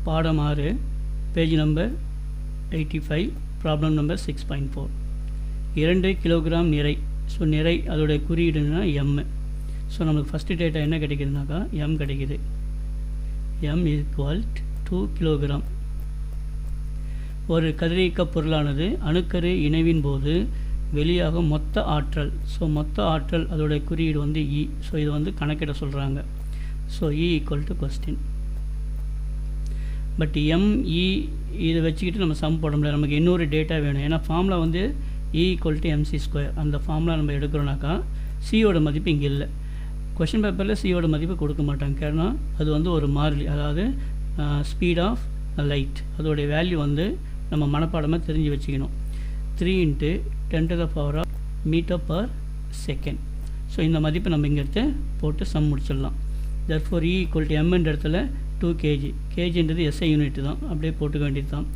பாடம் 6 page number 85 problem number 6.4 2 kilogram நிறை. So நிறை அதோடைய குறியீடுனா எம். ஸோ நமக்கு ஃபஸ்ட்டு டேட்டா என்ன கிடைக்குதுனாக்கா எம் கிடைக்குது. M equal 2 kilogram. ஒரு கதிரியக்க பொருளானது அணுக்கரு இணைவின் போது வெளியாகும் மொத்த ஆற்றல். ஸோ மொத்த ஆற்றல் அதோடைய குறியீடு வந்து இ. ஸோ இது வந்து கணக்கிட சொல்கிறாங்க. So E equal to question. But ME இதை வச்சுக்கிட்டு நம்ம சம் போட முடியாது. நமக்கு இன்னொரு டேட்டா வேணும். ஏன்னா ஃபார்முலா வந்து இ ஈக்குவல் டு எம்சி ஸ்கொயர். அந்த ஃபார்முலா நம்ம எடுக்கிறோன்னாக்கா சியோட மதிப்பு இங்கே இல்லை. கொஷின் பேப்பரில் சியோட மதிப்பு கொடுக்க மாட்டாங்க. ஏன்னா அது வந்து ஒரு மாறிலி, அதாவது ஸ்பீட் ஆஃப் லைட். அதோடைய வேல்யூ வந்து நம்ம மனப்பாடமாக தெரிஞ்சு வச்சுக்கணும். 3 × 10⁻⁴ மீட்டர்/செகண்ட். ஸோ இந்த மதிப்பை நம்ம இங்கே எடுத்து போட்டு சம் முடிச்சிடலாம். therefore E ஈக்குவல் டு எம்ன்ற இடத்துல 2 kg. கேஜின்றது எஸ்ஐ யூனிட் தான், அப்படியே போட்டுக்க வேண்டியது தான்.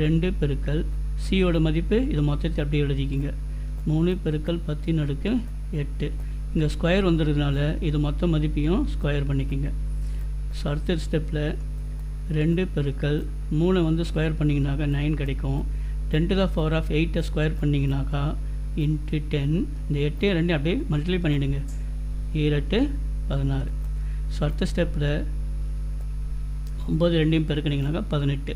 2 பெருக்கல் சியோட மதிப்பு இது மொத்தத்தை அப்படியே எழுதிக்கிங்க. 3 பெருக்கல் 10⁸. இங்கே ஸ்கொயர் வந்துடுறதுனால இது மொத்த மதிப்பையும் ஸ்கொயர் பண்ணிக்கிங்க. ஸோ அடுத்த ஸ்டெப்பில் 2 பெருக்கல் 3 வந்து ஸ்கொயர் பண்ணிங்கனாக்கா 9 கிடைக்கும். 10⁻⁸ ஸ்கொயர் பண்ணிங்கனாக்கா இன்ட்டு 10. இந்த 8 2 அப்படியே மல்டிப்ளை பண்ணிவிடுங்க. 7 8 16. ஸோ அடுத்த ஸ்டெப்பில் 9 2 பெருக்கினீங்கனாக்கா 18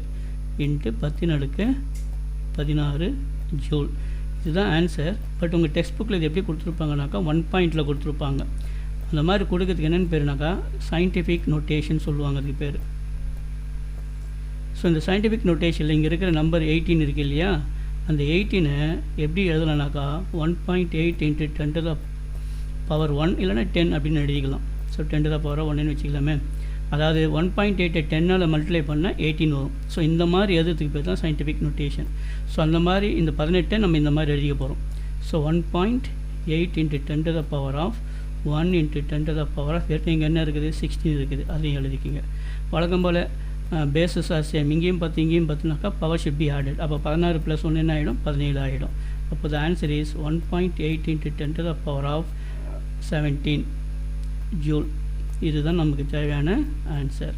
இன்ட்டு 10⁻16 ஜூல். இதுதான் ஆன்சர். பட் உங்கள் டெக்ஸ்ட் புக்கில் இது எப்படி கொடுத்துருப்பாங்கனாக்கா 1 பாயிண்டில் கொடுத்துருப்பாங்க. அந்த மாதிரி கொடுக்கறதுக்கு என்னென்னு பேருனாக்கா சயின்டிஃபிக் நோட்டேஷன் சொல்லுவாங்க அதுக்கு பேர். ஸோ இந்த சயின்டிஃபிக் நோட்டேஷனில் இங்கே இருக்கிற நம்பர் 18 இருக்குது இல்லையா, அந்த 18 எப்படி எழுதலாம்னாக்கா 1.8 × 10⁻1 இல்லைனா 10 அப்படின்னு எழுதிக்கலாம். ஸோ 10⁻1 வச்சுக்கலாமே. அதாவது 1.8 10ஆல் மல்டிப்ளை பண்ணால் 18 வரும். ஸோ இந்த மாதிரி எழுதுறதுக்கு பேர் தான் சயின்டிஃபிக் நோட்டேஷன். ஸோ அந்த மாதிரி இந்த 18 நம்ம இந்த மாதிரி எழுதிக்க போகிறோம். ஸோ 1.8 × 10⁻1 × 10⁻, இங்கே என்ன இருக்குது 16 இருக்குது, அதையும் எழுதிக்கிங்க. வழக்கம் போல் பேசஸ் ஆர் சேம். இங்கேயும் 10 இங்கேயும் 10நாக்கா பவர் ஷுட் பி ஆடட். அப்போ 16 + 1 என்ன ஆகிடும் 17 ஆகிடும். அப்போ த ஆன்சர் இஸ் 1.8 × 10⁻17 ஜூல். இதுதான் நமக்கு தேவையான ஆன்சர்.